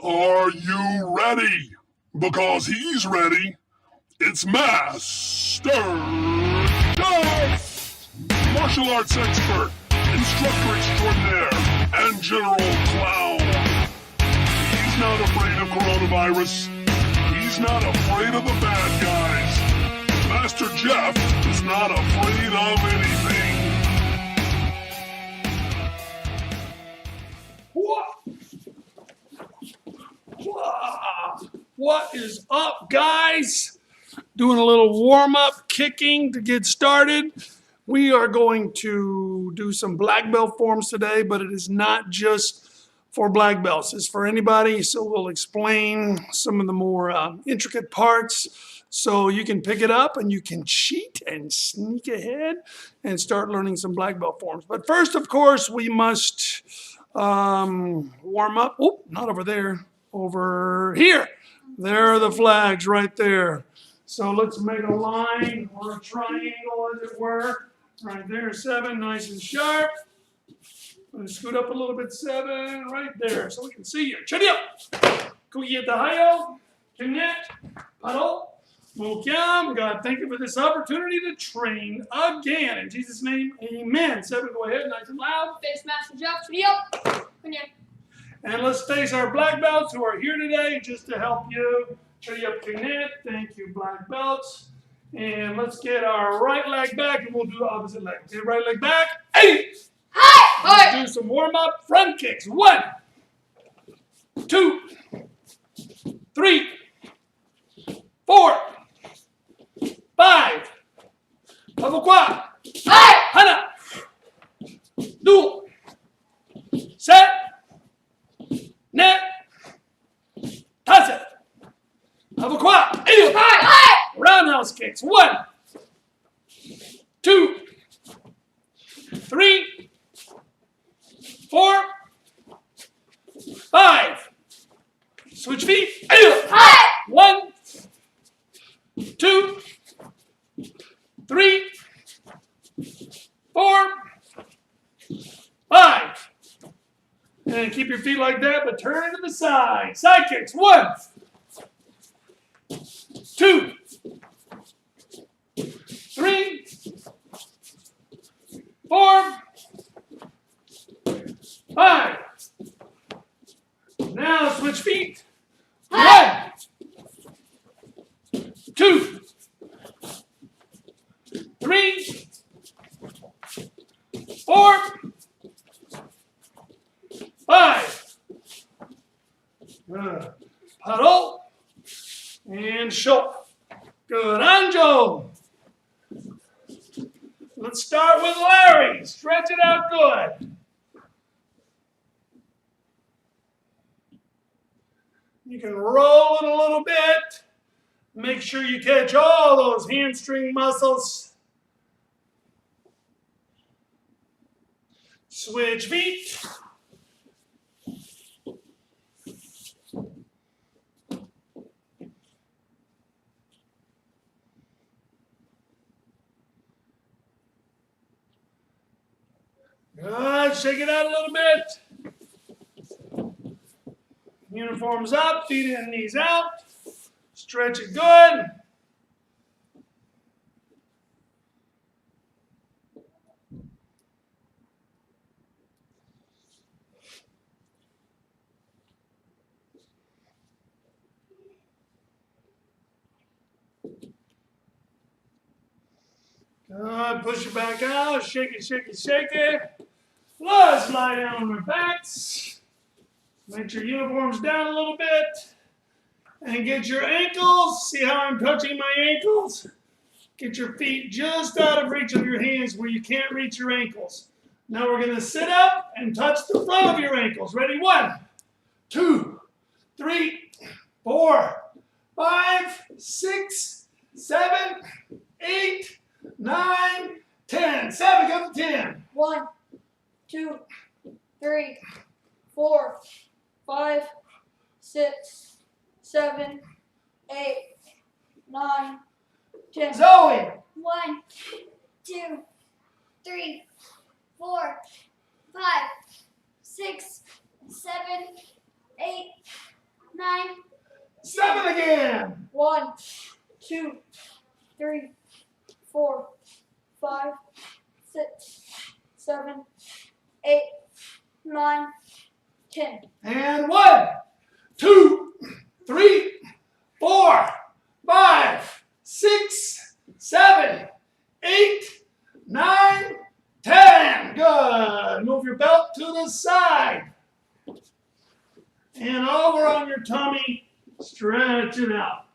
Are you ready? Because he's ready. It's Master Jeff! Martial arts expert, instructor extraordinaire, and general clown. He's not afraid of coronavirus. He's not afraid of the bad guys. Master Jeff is not afraid of anything. What is up, guys? Doing a little warm-up kicking to get started. We are going to do some black belt forms today, but it is not just for black belts. It's for anybody, so we'll explain some of the more intricate parts so you can pick it up and you can cheat and sneak ahead and start learning some black belt forms. But first, of course, we must warm up. Oh, not over there. Over here. There are the flags right there. So let's make a line or a triangle, as it were. Right there, 7, nice and sharp. I'm going to scoot up a little bit, 7, right there, so we can see you. Chadi up. Kuya tayo. Connect. Paddle. Mukyam. God, thank you for this opportunity to train again. In Jesus' name, amen. 7, go ahead, nice and loud. Face Master Jeff. Chadi up. Connect. And let's face our black belts who are here today just to help you. Ready up, connect. Thank you, black belts. And let's get our right leg back and we'll do the opposite leg. Get right leg back. 8. Hi. Let's do some warm up front kicks. 1, 2, 3, 4, 5. Level quad. Hi. Hana. Do. Set. Net. Toss it. Level quad. Hi. Roundhouse kicks. 1, 2, 3, 4, 5. Switch feet. Hi. 1, 2, 3, 4, 5. And keep your feet like that, but turn to the side. Side kicks. 1, 2, 3, 4, 5. Now switch feet. 1, 2, 3, 4, 5. Good. Paddle. And show. Good. Anjo. Let's start with Larry. Stretch it out good. You can roll it a little bit. Make sure you catch all those hamstring muscles. Switch feet. Good. Shake it out a little bit. Uniforms up, feet in, knees out. Stretch it good. Good. Push it back out. Shake it, shake it, shake it. Let's lie down on our backs. Make your uniforms down a little bit. And get your ankles. See how I'm touching my ankles? Get your feet just out of reach of your hands where you can't reach your ankles. Now we're going to sit up and touch the front of your ankles. Ready? 1, 2, 3, 4, 5, 6, 7, 8, 9, 10. 7, go to 10. 1, 2, 3, 4, 5, 6, 7, 8, 9, 10. Zoe. 1, 2, 3, 4, 5, 6, 7, 8, 7, 8, 9, 10. And 1, 2, 3, 4, 5, 6, 7, 8, 9, 10. Good. Move your belt to the side. And over on your tummy, stretch it out.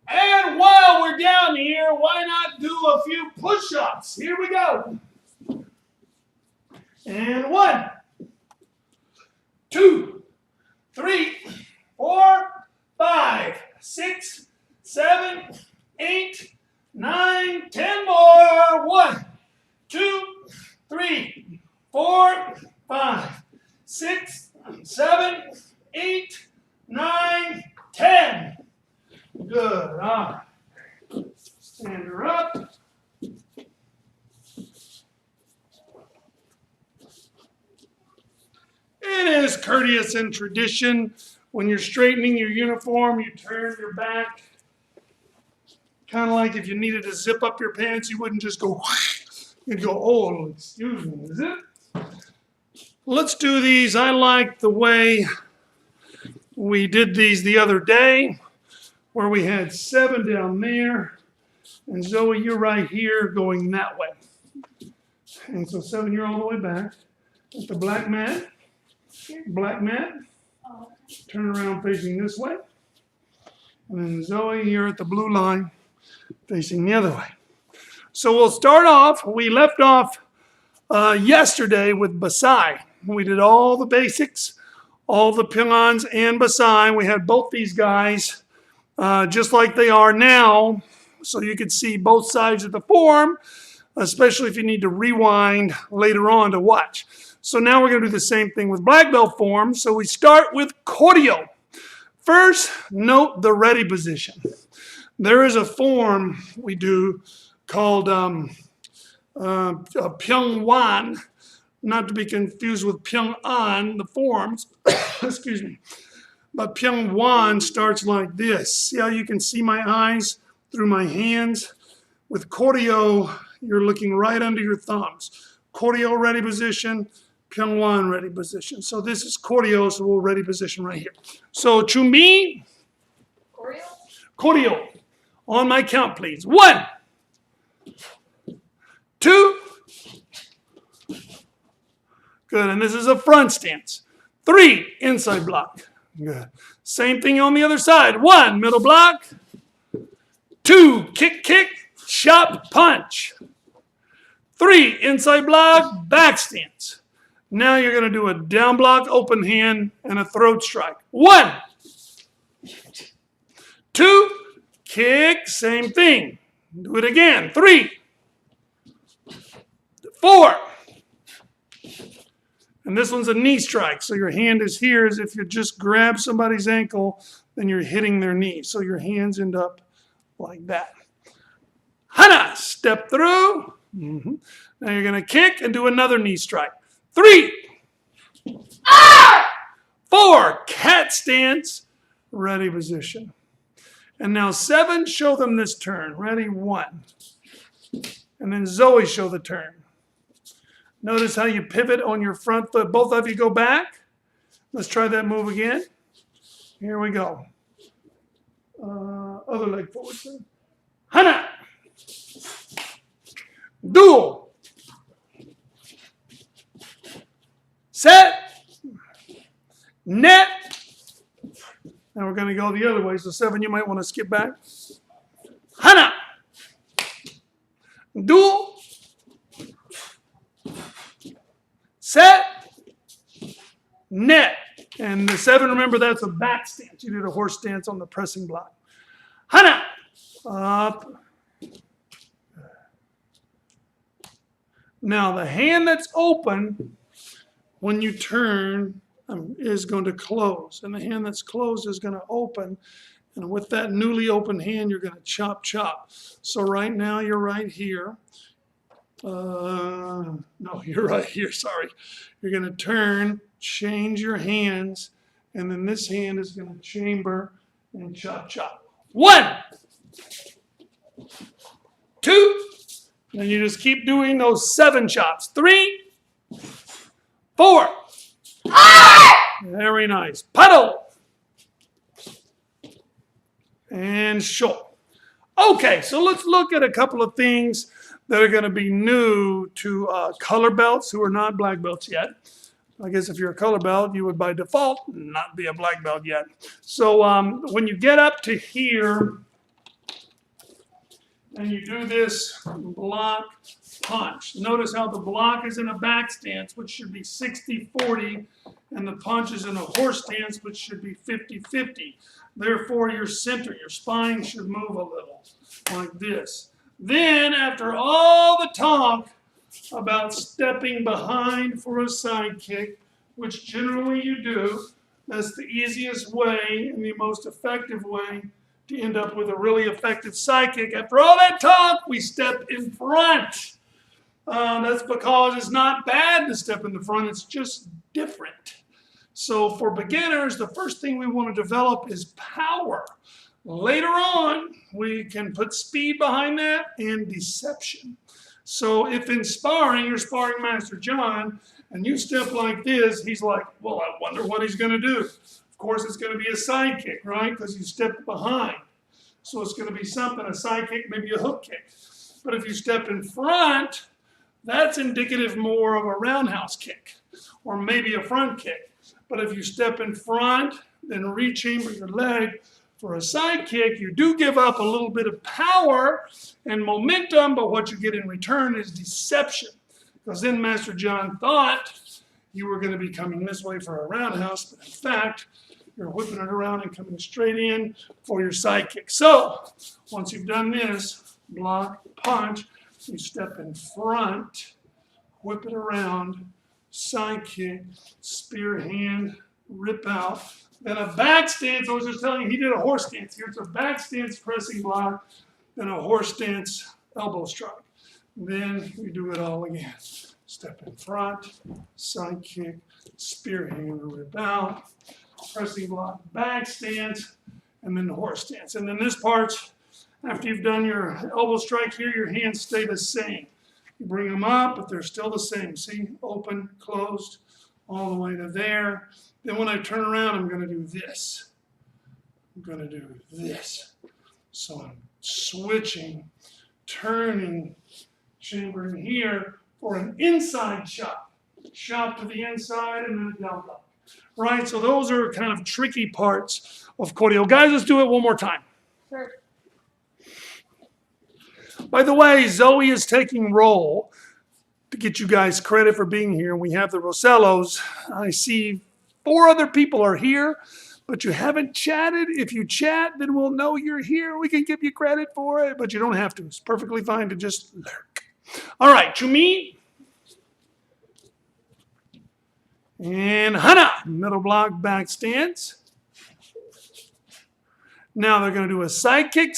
And while we're down here, why not do a few push-ups? Here we go. And 1, 2, 3, 4, 5, 6, 7, 8, 9, 10 more. 1, 2, 3, 4, 5, 6, 7, 8, 9, 10. Good. All right. Stand her up. It is courteous and tradition when you're straightening your uniform, you turn your back. Kind of like if you needed to zip up your pants, you wouldn't just go, you'd go, oh, excuse me, is it? Let's do these. I like the way we did these the other day, where we had 7 down there, and Zoe, you're right here going that way. And so 7, you're all the way back. With the black mat, turn around facing this way. And then Zoe, you're at the blue line, facing the other way. So we'll start off, we left off yesterday with Basai. We did all the basics, all the Pyongans and Basai. We had both these guys just like they are now, so you could see both sides of the form, especially if you need to rewind later on to watch. So now we're going to do the same thing with black belt form. So we start with choreo. First, note the ready position. There is a form we do called Pyongwan, not to be confused with Pyong'an, the forms, excuse me. But Pyongwan starts like this. See how you can see my eyes through my hands? With choreo, you're looking right under your thumbs. Choreo ready position, Pyongwan ready position. So this is choreo, so we'll ready position right here. So 준비, choreo. On my count, please. 1, 2. Good, and this is a front stance. 3, inside block. Good. Same thing on the other side. 1, middle block. 2, kick, chop, punch. 3, inside block, back stance. Now you're going to do a down block, open hand, and a throat strike. 1, 2, kick, same thing. Do it again. 3, 4. And this one's a knee strike. So your hand is here as if you just grab somebody's ankle, then you're hitting their knee. So your hands end up like that. Hana, step through. Now you're going to kick and do another knee strike. 3, 4, cat stance, ready position. And now 7, show them this turn. Ready, 1. And then Zoe, show the turn. Notice how you pivot on your front foot. Both of you go back. Let's try that move again. Here we go. Other leg forward. Hana. Duel. Set. Net. Now we're going to go the other way. So 7, you might want to skip back. Hana. Duel. Set, net. And the 7, remember, that's a back stance. You did a horse stance on the pressing block. Hana, up. Now the hand that's open when you turn is going to close. And the hand that's closed is going to open. And with that newly open hand, you're going to chop, chop. So right now you're right here. No, you're right here, sorry. You're going to turn, change your hands, and then this hand is going to chamber and chop, chop. 1, 2, and you just keep doing those 7 chops. 3, 4. Very nice. Puddle. And show. Okay, so let's look at a couple of things that are going to be new to color belts who are not black belts yet. I guess if you're a color belt, you would by default not be a black belt yet. So when you get up to here and you do this block punch, notice how the block is in a back stance, which should be 60-40, and the punch is in a horse stance, which should be 50-50. Therefore, your center, your spine should move a little like this. Then, after all the talk about stepping behind for a side kick, which generally you do, that's the easiest way and the most effective way to end up with a really effective side kick. After all that talk, we step in front. That's because it's not bad to step in the front, it's just different. So for beginners, the first thing we want to develop is power. Later on, we can put speed behind that and deception. So if in sparring, you're sparring Master John, and you step like this, he's like, well, I wonder what he's going to do. Of course, it's going to be a side kick, right? Because you step behind. So it's going to be something, a side kick, maybe a hook kick. But if you step in front, that's indicative more of a roundhouse kick or maybe a front kick. But if you step in front, then re-chamber your leg for a side kick, you do give up a little bit of power and momentum, but what you get in return is deception. Because then Master John thought you were going to be coming this way for a roundhouse, but in fact, you're whipping it around and coming straight in for your side kick. So, once you've done this, block, punch, you step in front, whip it around, side kick, spear hand, rip out. Then a back stance, I was just telling you, he did a horse stance. Here's a back stance pressing block, then a horse stance elbow strike. Then we do it all again. Step in front, side kick, spear hand, rip out, pressing block, back stance, and then the horse stance. And then this part, after you've done your elbow strike here, your hands stay the same. You bring them up, but they're still the same. See, open, closed, all the way to there. Then when I turn around, I'm going to do this. I'm going to do this. So I'm switching, turning, chambering here for an inside chop. Chop to the inside and then a down block. Right, so those are kind of tricky parts of cordio. Guys, let's do it one more time. Sure. By the way, Zoe is taking roll to get you guys credit for being here. We have the Rosellos. I see 4 other people are here, but you haven't chatted. If you chat, then we'll know you're here. We can give you credit for it, but you don't have to. It's perfectly fine to just lurk. All right, Chumi. And Hana, middle block, back stance. Now they're going to do a side kick,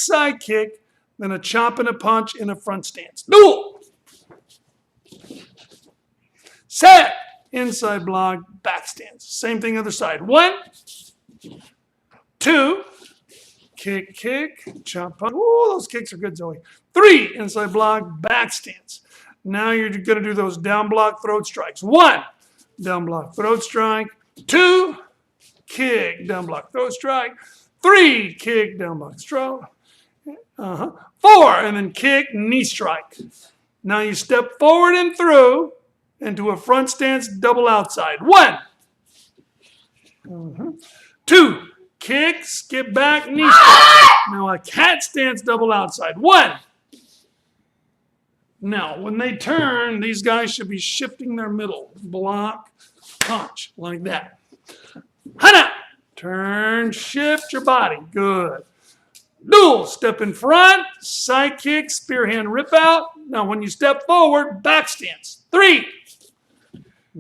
then a chop and a punch in a front stance. Duel. Set. Inside block, back stance. Same thing other side. 1, 2, kick, chop, punch. Ooh, those kicks are good, Zoe. 3, inside block, back stance. Now you're going to do those down block throat strikes. 1, down block throat strike. 2, kick, down block throat strike. 3, kick, down block throat. 4, and then kick, knee strike. Now you step forward and through into a front stance, double outside. 1, 2, kick, skip back, knee strike. Now a cat stance, double outside. 1. Now, when they turn, these guys should be shifting their middle. Block, punch, like that. Hana! Turn, shift your body. Good. Duel, step in front, side kick, spear hand, rip out. Now, when you step forward, back stance. 3.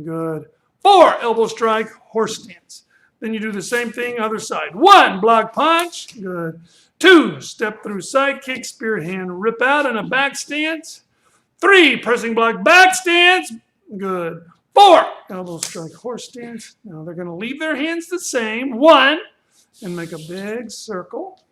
Good. 4, elbow strike, horse stance. Then you do the same thing, other side. 1, block punch. Good. 2, step through side kick, spear hand, rip out in a back stance. 3, pressing block, back stance. Good. 4, elbow strike, horse stance. Now they're going to leave their hands the same. 1, and make a big circle.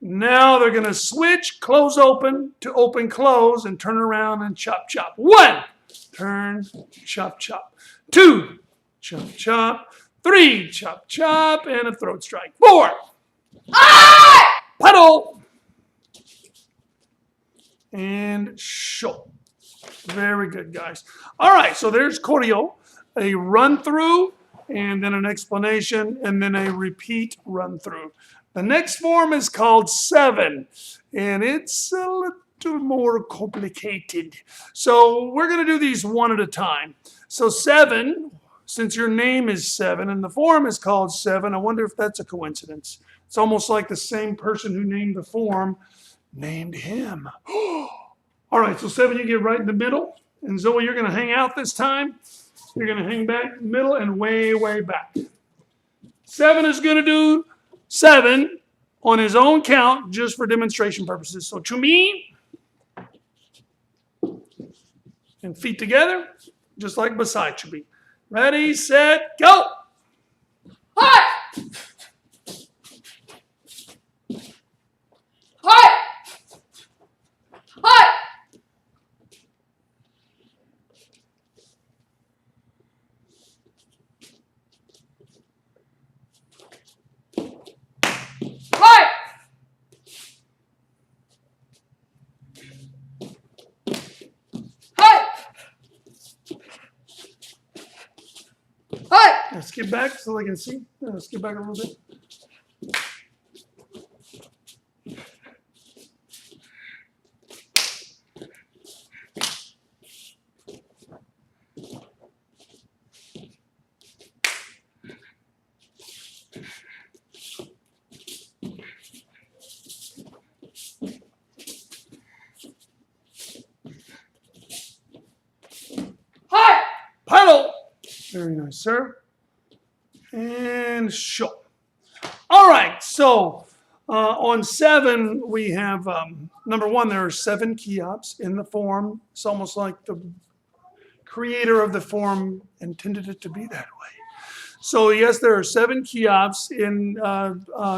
Now they're going to switch close open to open close and turn around and chop chop. 1, turn, chop chop. 2, chop chop. 3, chop chop, and a throat strike. 4, puddle, and show. Very good, guys. All right, so there's choreo, a run through, and then an explanation, and then a repeat run through. The next form is called 7, and it's a little more complicated. So we're going to do these one at a time. So 7, since your name is 7 and the form is called 7, I wonder if that's a coincidence. It's almost like the same person who named the form named him. All right, so 7, you get right in the middle. And Zoe, you're going to hang out this time. You're going to hang back in the middle and way, way back. 7 is going to do 7 on his own count just for demonstration purposes. So to me, and feet together, just like beside should be. Ready, set, go. Hut! Hut! Hut! Hut! Hut! Hut! Let's get back so they can see. Let's get back a little bit. Hut! Paddle. Very nice, sir. And show. All right, so on 7, we have, number 1, there are 7 Cheops in the form. It's almost like the creator of the form intended it to be that way. So yes, there are 7 Cheops. In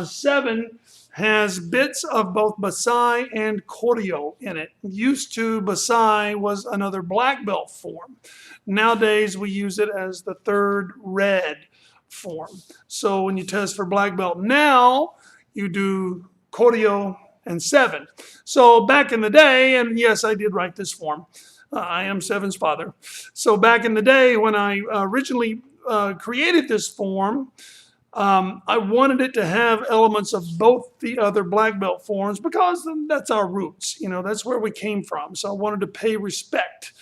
7 has bits of both Basai and choreo in it. Used to, Basai was another black belt form. Nowadays, we use it as the 3rd red form. So when you test for black belt now, you do choreo and 7. So back in the day, and yes, I did write this form. I am 7's father. So back in the day when I originally created this form, I wanted it to have elements of both the other black belt forms because that's our roots. You know, that's where we came from. So I wanted to pay respect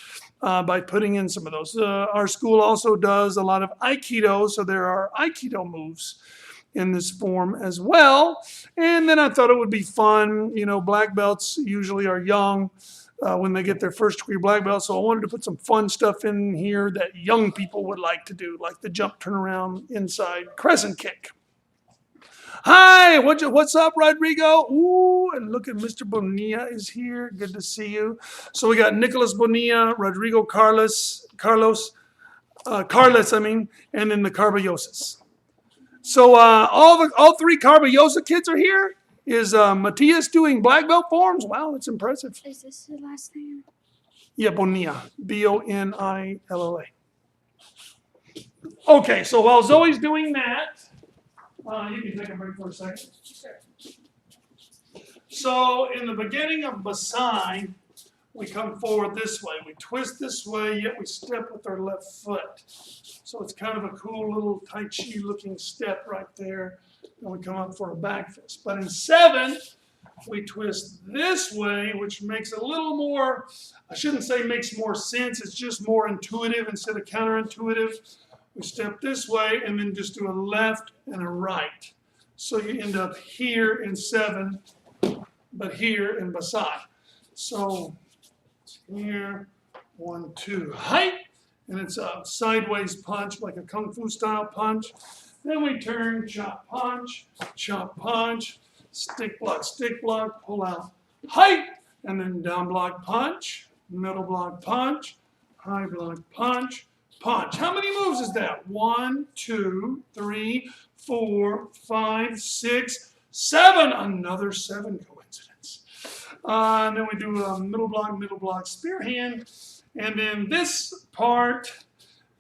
by putting in some of those. Our school also does a lot of Aikido, so there are Aikido moves in this form as well. And then I thought it would be fun. You know, black belts usually are young when they get their first degree black belt. So I wanted to put some fun stuff in here that young people would like to do, like the jump, turn around, inside crescent kick. Hi, what's up, Rodrigo? Ooh, and look at Mr. Bonilla is here. Good to see you. So we got Nicholas Bonilla, Rodrigo Carlos, and then the Carballosis. So all 3 Carballosa kids are here. Is Matias doing black belt forms? Wow, that's impressive. Is this the last name? Yeah, Bonilla. Bonilla. Okay, so while Zoe's doing that, you can take a break for a second. So in the beginning of Basai, we come forward this way. We twist this way, yet we step with our left foot. So it's kind of a cool little Tai Chi looking step right there. And we come up for a back fist. But in 7, we twist this way, which makes a little more, I shouldn't say makes more sense, it's just more intuitive instead of counterintuitive. We step this way and then just do a left and a right. So you end up here in 7, but here in Basai. So here, 1, 2, height, and it's a sideways punch, like a Kung Fu style punch. Then we turn, chop, punch, stick block, pull out, height, and then down block, punch, middle block, punch, high block, punch, punch. How many moves is that? 1, 2, 3, 4, 5, 6, 7. Another 7 coincidence. And then we do a middle block, spear hand. And then this part,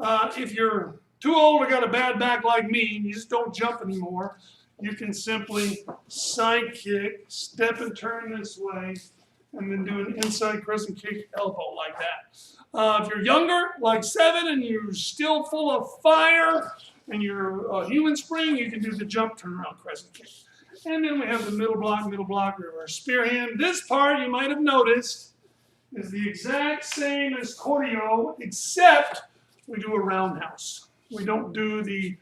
if you're too old or got a bad back like me and you just don't jump anymore, you can simply side kick, step and turn this way, and then do an inside crescent kick elbow like that. If you're younger, like 7, and you're still full of fire, and you're a human spring, you can do the jump turnaround crescent kick. And then we have the middle block, reverse spear hand. This part, you might have noticed, is the exact same as choreo, except we do a roundhouse. We don't do the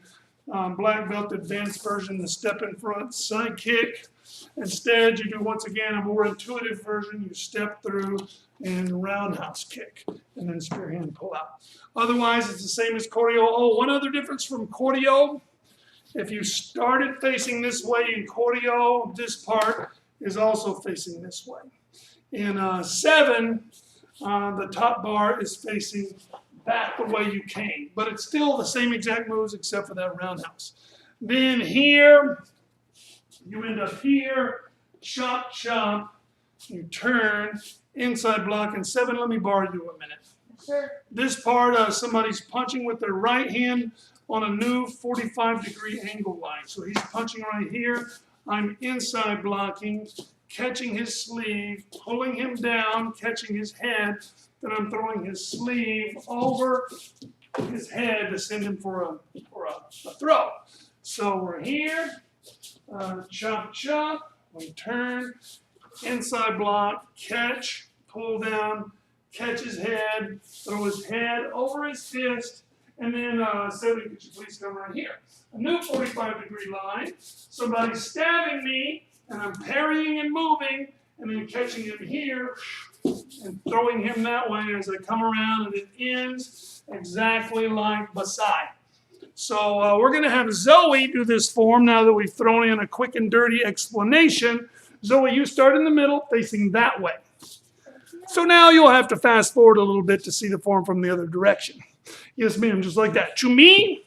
black belt advanced version, the step in front side kick. Instead, you do, once again, a more intuitive version. You step through and roundhouse kick, and then spear hand pull out. Otherwise, it's the same as choreo. Oh, one other difference from choreo. If you started facing this way in choreo, this part is also facing this way. In 7, the top bar is facing back the way you came, but it's still the same exact moves except for that roundhouse. Then here, you end up here, chop, chop, you turn, inside block, and 7, let me borrow you a minute. Sure. This part, somebody's punching with their right hand on a new 45-degree angle line. So he's punching right here. I'm inside blocking, catching his sleeve, pulling him down, catching his head. Then I'm throwing his sleeve over his head to send him for a throw. So we're here, chop, chop, we turn, inside block, catch, pull down, catch his head, throw his head over his fist, and then 7, could you please come right here? A new 45-degree line. Somebody's stabbing me, and I'm parrying and moving, and then catching him here and throwing him that way as I come around, and it ends exactly like Basai. So we're going to have Zoe do this form now that we've thrown in a quick and dirty explanation. Zoe, you start in the middle, facing that way. So now you'll have to fast forward a little bit to see the form from the other direction. Yes, ma'am, just like that. Chumi.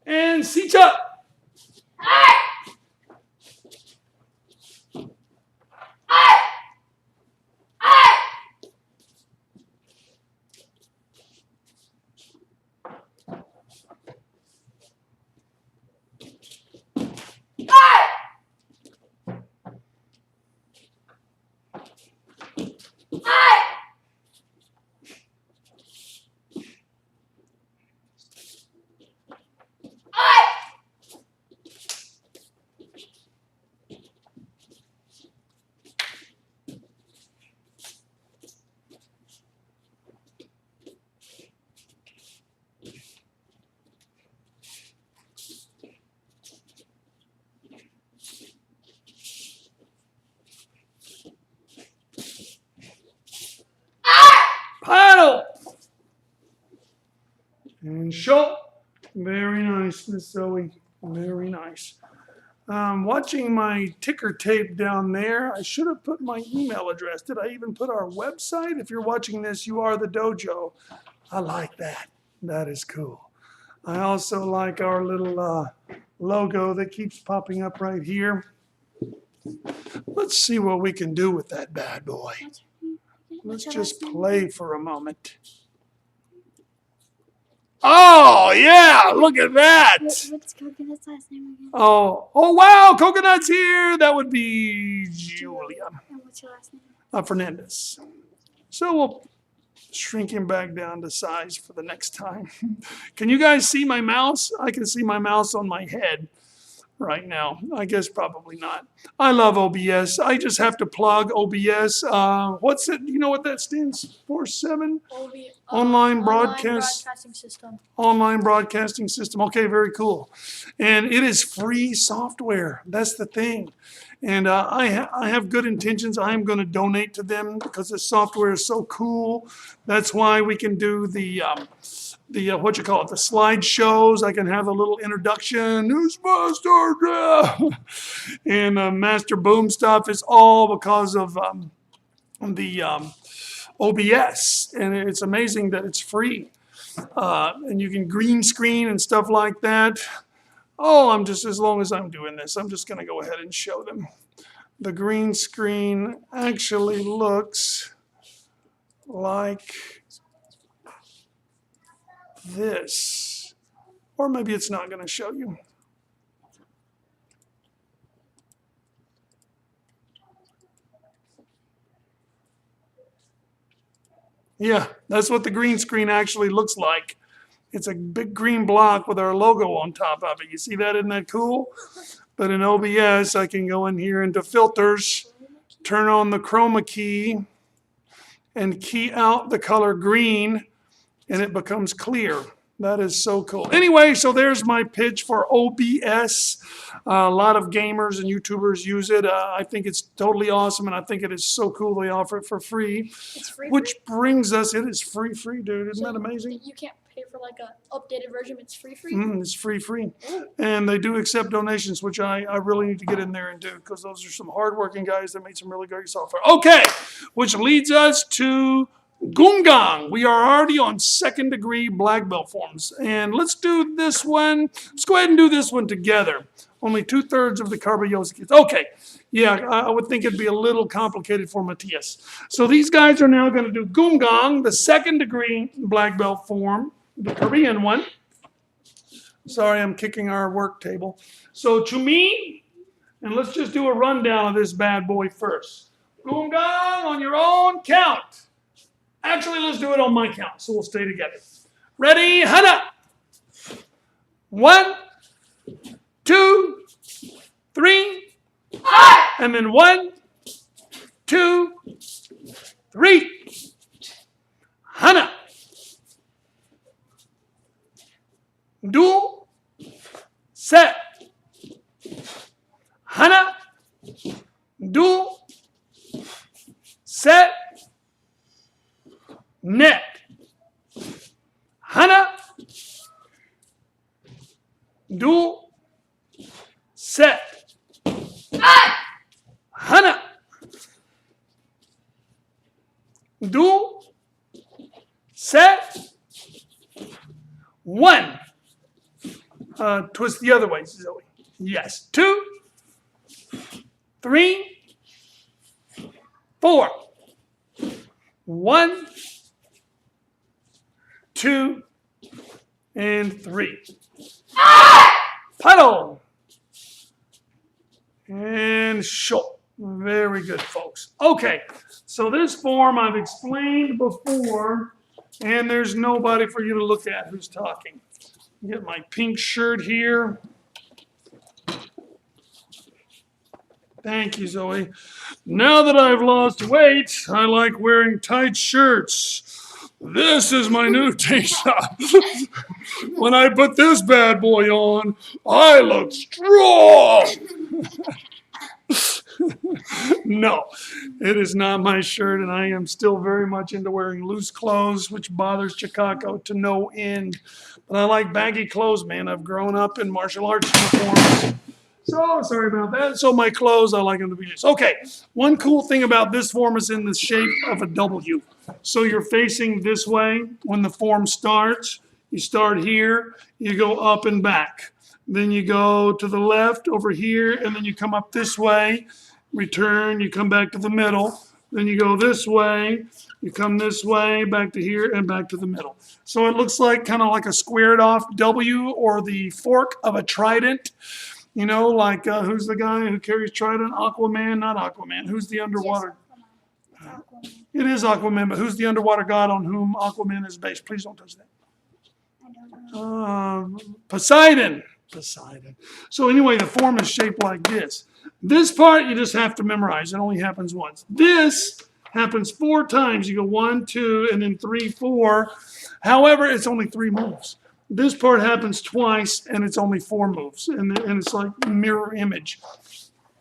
And Sita. Paddle. And show. Very nice, Miss Zoe. Very nice. Watching my ticker tape down there, I should have put my email address. Did I even put our website? If you're watching this, you are the dojo. I like that. That is cool. I also like our little logo that keeps popping up right here. Let's see what we can do with that bad boy. Let's just play for a moment. Oh, yeah, look at that. What's Coconut's last name again? Oh, wow, Coconut's here. That would be Julia And what's your last name? Fernandez. So we'll shrink him back down to size for the next time. Can you guys see my mouse? I can see my mouse on my head right now. I guess probably not. I love OBS. I just have to plug OBS. What's it? You know what that stands for? 7? Online broadcasting system. Online broadcasting system. Okay, very cool. And it is free software. That's the thing. And I have good intentions. I am going to donate to them because the software is so cool. That's why we can do the what you call it, the slideshows. I can have a little introduction. Who's Master? And Master Boom stuff is all because of the OBS. And it's amazing that it's free. And you can green screen and stuff like that. Oh, as long as I'm doing this, I'm just going to go ahead and show them. The green screen actually looks like this. Or maybe it's not going to show you. Yeah, that's what the green screen actually looks like. It's a big green block with our logo on top of it. You see that? Isn't that cool? But in OBS, I can go in here into filters, turn on the chroma key, and key out the color green, and it becomes clear. That is so cool. Anyway, so there's my pitch for OBS. A lot of gamers and YouTubers use it. I think it's totally awesome, and I think it is so cool they offer it for free. It's free. Which brings us, it is free, dude. Isn't that amazing? You can't pay for like a updated version. It's free. It's free. And they do accept donations, which I really need to get in there and do, because those are some hardworking guys that made some really great software. Okay, which leads us to Goomgong. We are already on 2nd degree black belt forms. And let's do this one. Let's go ahead and do this one together. Only 2/3 of the Carboyosa kids. Okay. Yeah, I would think it'd be a little complicated for Matthias. So these guys are now going to do Goomgong, the 2nd degree black belt form, the Korean one. Sorry, I'm kicking our work table. So to me, and let's just do a rundown of this bad boy first. Goomgong on your own count. Actually, let's do it on my count, so we'll stay together. Ready? Hana! 1, 2, 3, and then 1, 2, 3. Hana! Do, set. Hana! Do, set. Net. Hana. Do. Set. Hana. Do. Set. 1. Twist the other way, Zoe. Yes. 2, 3, 4. 1, 2, and 3. Puddle. And show. Very good, folks. Okay, so this form I've explained before, and there's nobody for you to look at who's talking. Get my pink shirt here. Thank you, Zoe. Now that I've lost weight, I like wearing tight shirts. This is my new t-shirt. When I put this bad boy on, I look strong. No, it is not my shirt, and I am still very much into wearing loose clothes, which bothers Chicago to no end. But I like baggy clothes, man. I've grown up in martial arts uniforms. So, sorry about that. So my clothes, I like them to be loose. Okay, one cool thing about this form is in the shape of a W. So you're facing this way when the form starts. You start here, you go up and back. Then you go to the left over here, and then you come up this way, return, you come back to the middle. Then you go this way, you come this way, back to here, and back to the middle. So it looks like kind of like a squared off W or the fork of a trident. You know, like who's the guy who carries trident? Aquaman, not Aquaman. Who's the underwater? Aquaman. It is Aquaman, but who's the underwater god on whom Aquaman is based? Please don't touch that. I don't know. Poseidon. So anyway, the form is shaped like this. This part you just have to memorize. It only happens once. This happens 4 times. You go 1, 2, and then 3, 4. However, it's only 3 moves. This part happens twice, and it's only 4 moves, and it's like mirror image.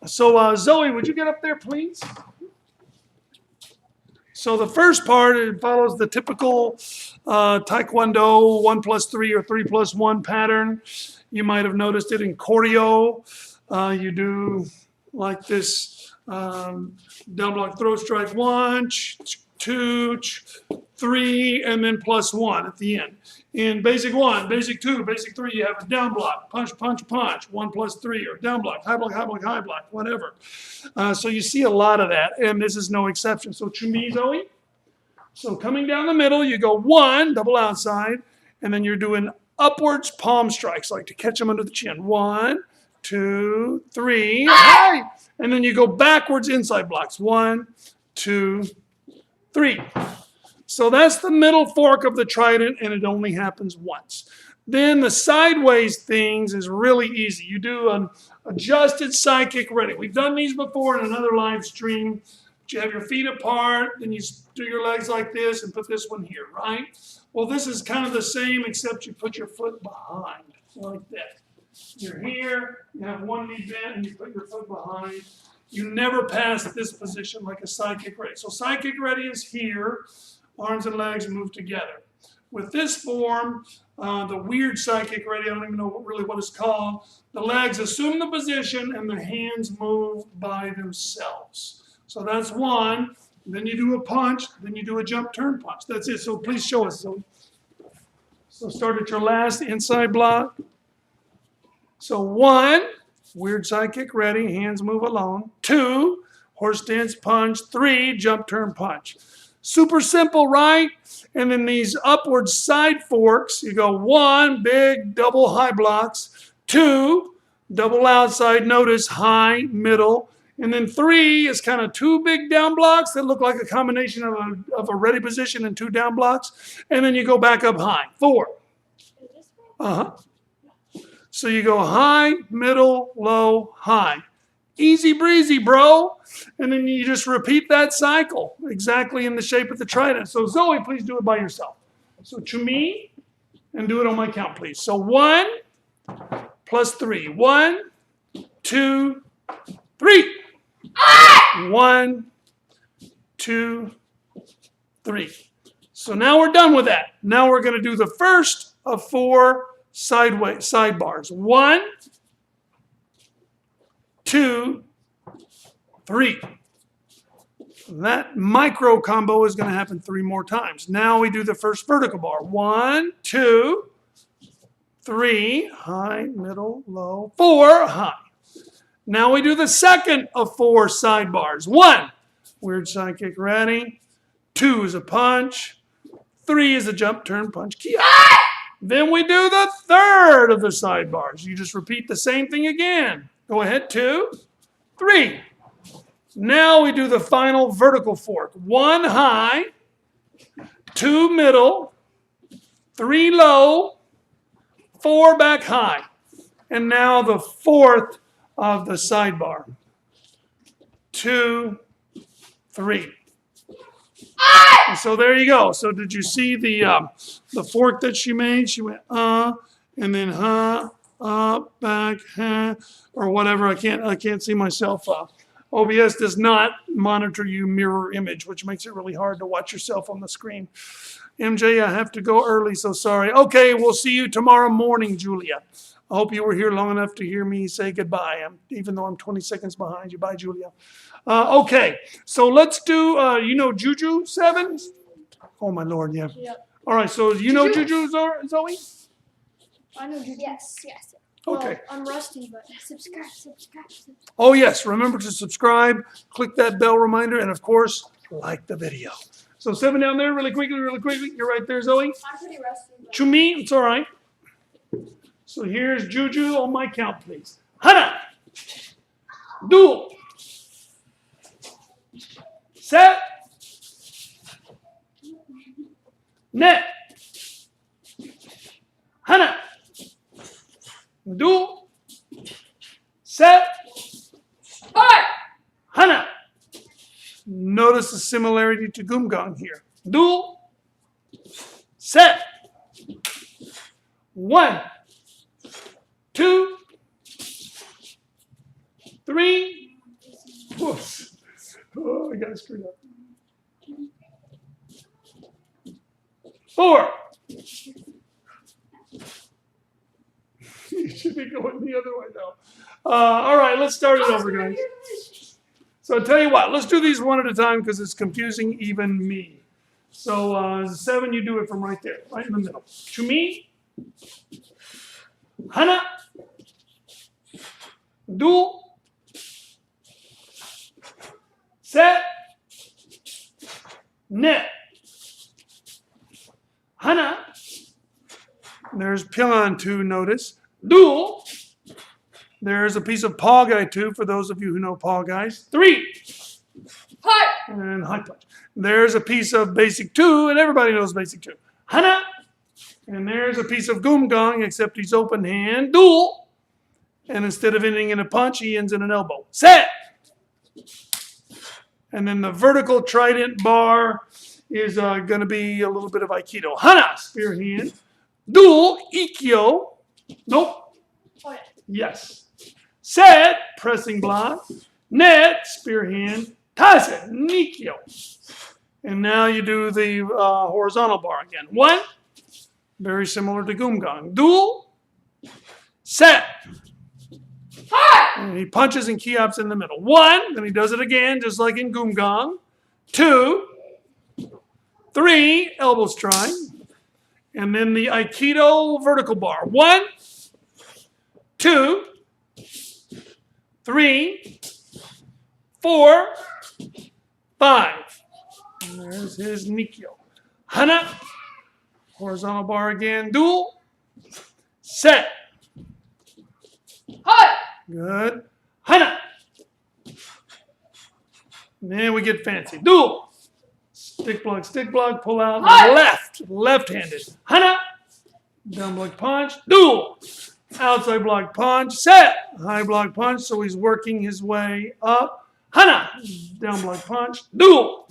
So Zoe, would you get up there, please? So the first part, it follows the typical Taekwondo 1+3 or 3+1 pattern. You might have noticed it in choreo. You do like this double block throw strike 1, 2, 3, and then +1 at the end. In basic 1, basic 2, basic 3, you have a down block, punch, punch, punch, 1 + 3, or down block, high block, high block, high block, whatever. So you see a lot of that, and this is no exception. So to me, Zoe, so coming down the middle, you go 1, double outside, and then you're doing upwards palm strikes, like to catch them under the chin. 1, 2, 3, high. And then you go backwards inside blocks. 1, 2, 3. So that's the middle fork of the trident, and it only happens once. Then the sideways things is really easy. You do an adjusted side kick ready. We've done these before in another live stream. You have your feet apart, then you do your legs like this and put this one here, right? Well, this is kind of the same, except you put your foot behind, like that. You're here, you have one knee bent, and you put your foot behind. You never pass this position like a side kick ready. So side kick ready is here. Arms and legs move together. With this form, the weird side kick ready, I don't even know really what it's called. The legs assume the position and the hands move by themselves. So that's 1. Then you do a punch. Then you do a jump turn punch. That's it. So please show us. So start at your last inside block. So 1, weird side kick ready, hands move along. 2, horse stance punch. 3, jump turn punch. Super simple, right? And then these upward side forks, you go 1, big double high blocks. 2, double outside, notice high, middle. And then 3 is kind of 2 big down blocks that look like a combination of a ready position and 2 down blocks. And then you go back up high. 4. So you go high, middle, low, high. Easy breezy, bro. And then you just repeat that cycle exactly in the shape of the trident. So Zoe, please do it by yourself. So to me, and do it on my count, please. So 1 + 3. 1, 2, 3. 1, 2, 3. So now we're done with that. Now we're going to do the first of 4 sidebars. 1, 2, 3. That micro combo is going to happen 3 more times. Now we do the first vertical bar. 1, 2, 3, high, middle, low, 4, high. Now we do the second of 4 sidebars. 1, weird side kick ready. 2 is a punch. 3 is a jump turn punch. Then we do the third of the sidebars. You just repeat the same thing again. Go ahead, 2, 3. Now we do the final vertical fork. 1 high, 2 middle, 3 low, 4 back high. And now the fourth of the sidebar. 2, 3. And so there you go. So did you see the fork that she made? She went and then up, back, or whatever. I can't see myself. OBS does not monitor you mirror image, which makes it really hard to watch yourself on the screen. MJ, I have to go early, so sorry. Okay, we'll see you tomorrow morning, Julia. I hope you were here long enough to hear me say goodbye, even though I'm 20 seconds behind you. Bye, Julia. Okay, so let's do, you know Juju 7? Oh, my Lord, yeah. Yep. All right, so you know Juju, Zoe? I know Juju. Yes. Okay. Well, I'm rusty, but subscribe. Oh, yes, remember to subscribe, click that bell reminder, and, of course, like the video. So 7 down there, really quickly. You're right there, Zoe. I'm pretty rusty. But... To me, it's all right. So here's Juju on my count, please. Hana. Duel. Set. Net. Hana. Duel. Set. Hana. Notice the similarity to Gumgang here. Duel. Set. 1, 2, 3. Oops. Oh, I got it screwed up. 4. You should be going the other way now. All right, let's start it over, guys. So I'll tell you what, let's do these one at a time because it's confusing even me. So 7, you do it from right there, right in the middle. To me, hana, do, set, net. Hana, there's Pyongan 2, notice. Do, there's a piece of paw guy 2 for those of you who know paw guys. 3, Heart. and high punch. There's a piece of basic 2, and everybody knows basic 2. Hana, and there's a piece of Gumgang, except he's open hand. Duel, and instead of ending in a punch, he ends in an elbow. Set, and then the vertical trident bar is going to be a little bit of Aikido. Hana, spear hand. Duel, Ikkyo. Nope. Oh, yeah. Yes. Set, pressing block. Net, spear hand. Tase, Nikyo. And now you do the horizontal bar again. 1, very similar to Gumgang. Duel, set. Heart. And he punches and kiops in the middle. 1, then he does it again, just like in Gumgang. 2, 3, elbow strike. And then the Aikido vertical bar. 1, 2, 3, 4, 5. And there's his Nikyo. Hana, horizontal bar again. Duel, set. Heart. Good. Hana. And then we get fancy. Duel. Stick block, pull out. Left-handed. Hana. Down block punch. Duel. Outside block punch. Set. High block punch. So he's working his way up. Hana. Down block punch. Duel.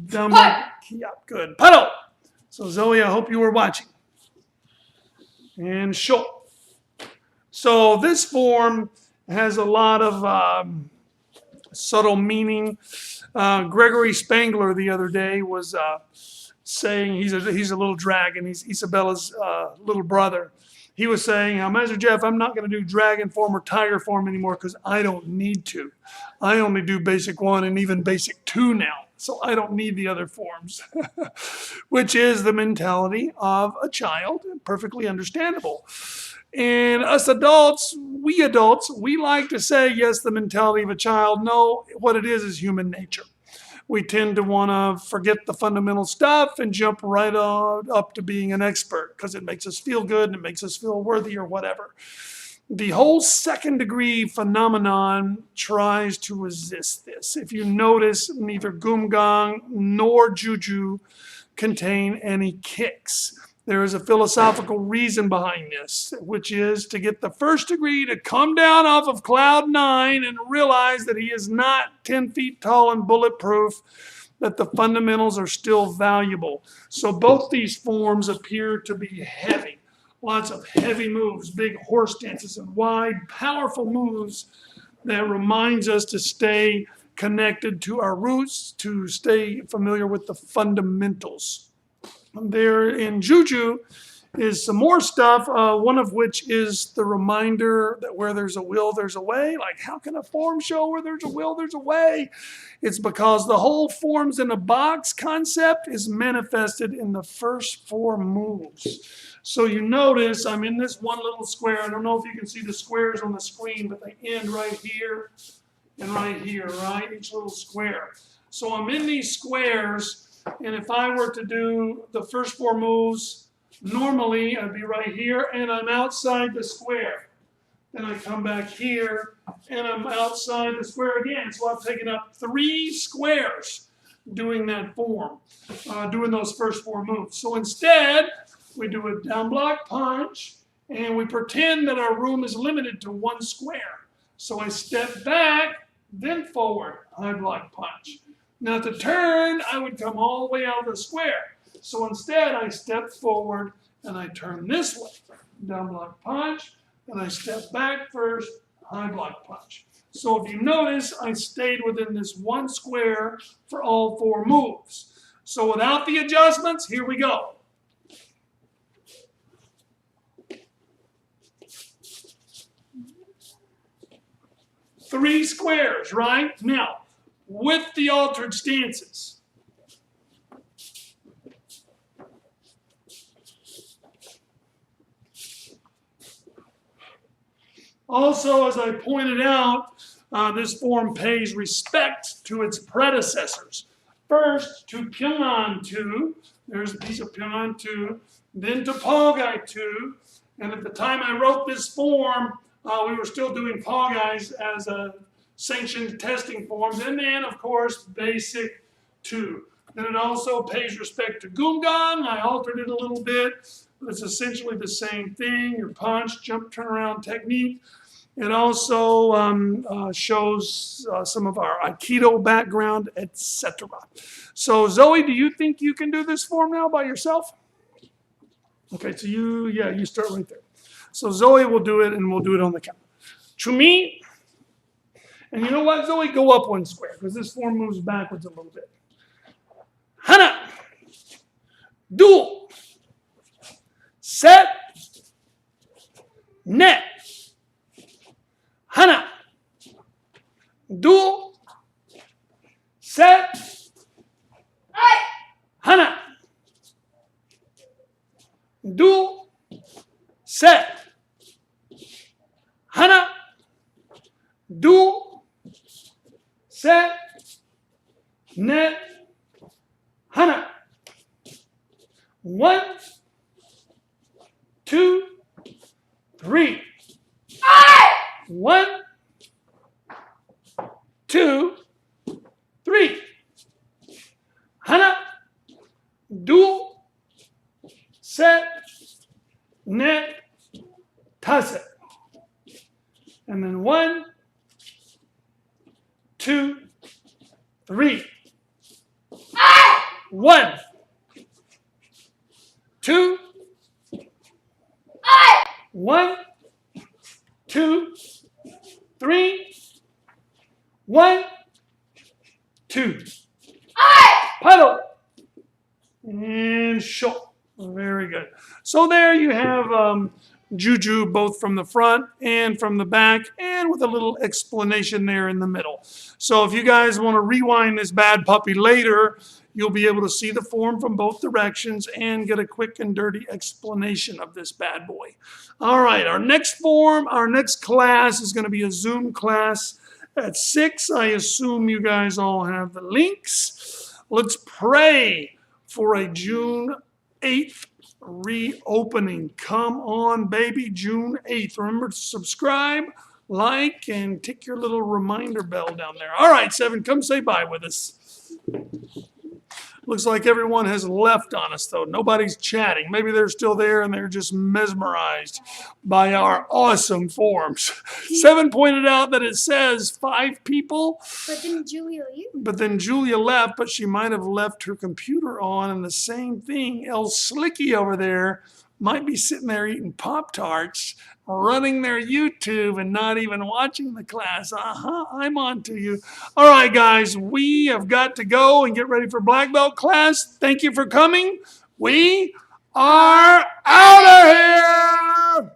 Down block. Yep, good. Paddle. So Zoe, I hope you were watching. And show. So this form has a lot of subtle meaning. Gregory Spangler the other day was saying he's a little dragon. He's Isabella's little brother. He was saying, Master Jeff, I'm not going to do dragon form or tiger form anymore because I don't need to. I only do basic 1 and even basic 2 now. So I don't need the other forms, which is the mentality of a child, perfectly understandable. And us adults, we like to say, yes, the mentality of a child. No, what it is human nature. We tend to want to forget the fundamental stuff and jump right up to being an expert because it makes us feel good and it makes us feel worthy or whatever. The whole second degree phenomenon tries to resist this. If you notice, neither Gumgang nor Juju contain any kicks. There is a philosophical reason behind this, which is to get the first degree to come down off of cloud 9 and realize that he is not 10 feet tall and bulletproof, that the fundamentals are still valuable. So both these forms appear to be heavy. Lots of heavy moves, big horse dances, and wide, powerful moves that reminds us to stay connected to our roots, to stay familiar with the fundamentals. There in Juju is some more stuff, one of which is the reminder that where there's a will, there's a way. Like, how can a form show where there's a will, there's a way? It's because the whole forms in a box concept is manifested in the first 4 moves. So you notice I'm in this one little square. I don't know if you can see the squares on the screen, but they end right here and right here, right? Each little square. So I'm in these squares. And if I were to do the first 4 moves, normally I'd be right here and I'm outside the square. Then I come back here and I'm outside the square again. So I've taken up 3 squares doing that form, doing those first 4 moves. So instead, we do a down block punch and we pretend that our room is limited to 1 square. So I step back, then forward, high block punch. Now to turn, I would come all the way out of the square. So instead, I step forward and I turn this way. Down block punch, and I step back first, high block punch. So if you notice, I stayed within this 1 square for all 4 moves. So without the adjustments, here we go. Three squares, right? Now, with the altered stances. Also, as I pointed out, this form pays respect to its predecessors. First, to Pyongan 2, there's a piece of Pyongan 2, then to Palgai 2, and at the time I wrote this form, we were still doing Palgais as a sanctioned testing forms, and then, of course, Basic 2. Then it also pays respect to Gungang. I altered it a little bit, but it's essentially the same thing, your punch, jump, turnaround technique. It also shows some of our Aikido background, etc. So Zoe, do you think you can do this form now by yourself? Okay, so you start right there. So Zoe will do it, and we'll do it on the count. Chumi, and you know what, Zoe, go up one square, because this form moves backwards a little bit. Hana, dual, set, net. Hana, dual, set, hana, dual, set, hana, dual, set, net, hana. 1, 2, 3. 1, 2, 3. Hana, dual, set, net, tase. And then 1, 2, 3. 1, 2, 1, 2, 3. 1, 2. Paddle. And show. Very good. So there you have Juju both from the front and from the back, and with a little explanation there in the middle. So if you guys want to rewind this bad puppy later, you'll be able to see the form from both directions and get a quick and dirty explanation of this bad boy. All right, our next class is going to be a Zoom class at 6. I assume you guys all have the links. Let's pray for a June 8th reopening. Come on, baby, June 8th. Remember to subscribe, like, and tick your little reminder bell down there. All right, 7, come say bye with us. Looks like everyone has left on us, though. Nobody's chatting. Maybe they're still there and they're just mesmerized by our awesome forms. 7 pointed out that it says 5 people. But then Julia leave? But then Julia left, but she might have left her computer on. And the same thing, El Slicky over there might be sitting there eating Pop-Tarts, running their YouTube and not even watching the class. I'm on to you. All right, guys, we have got to go and get ready for black belt class. Thank you for coming. We are out of here.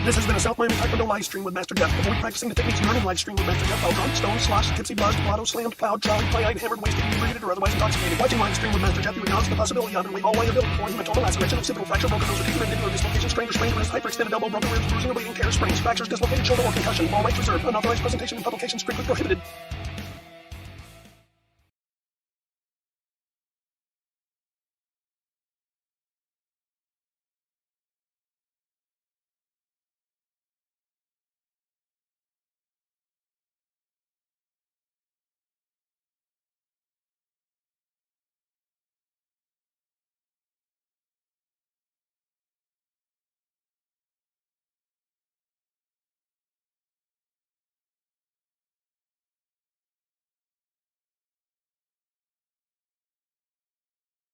This has been a South Miami Taekwondo live stream with Master Jeff. Avoid practicing the techniques learned in live stream with Master Jeff while drunk, stoned, sloshed, tipsy, buzzed, blotto, slammed, plowed, jolly, play-eyed, hammered, wasted, inebriated, or otherwise intoxicated. Watching live stream with Master Jeff, you acknowledge the possibility of and waive all liability for hematoma, laceration, occipital fracture, broken nose, repeated mandibular dislocation, strained or sprained wrist, hyperextended elbow, broken ribs, bruising or bleeding, tears, sprains, fractures, dislocated shoulder, or concussion. All rights reserved. Unauthorized presentation and publication strictly prohibited.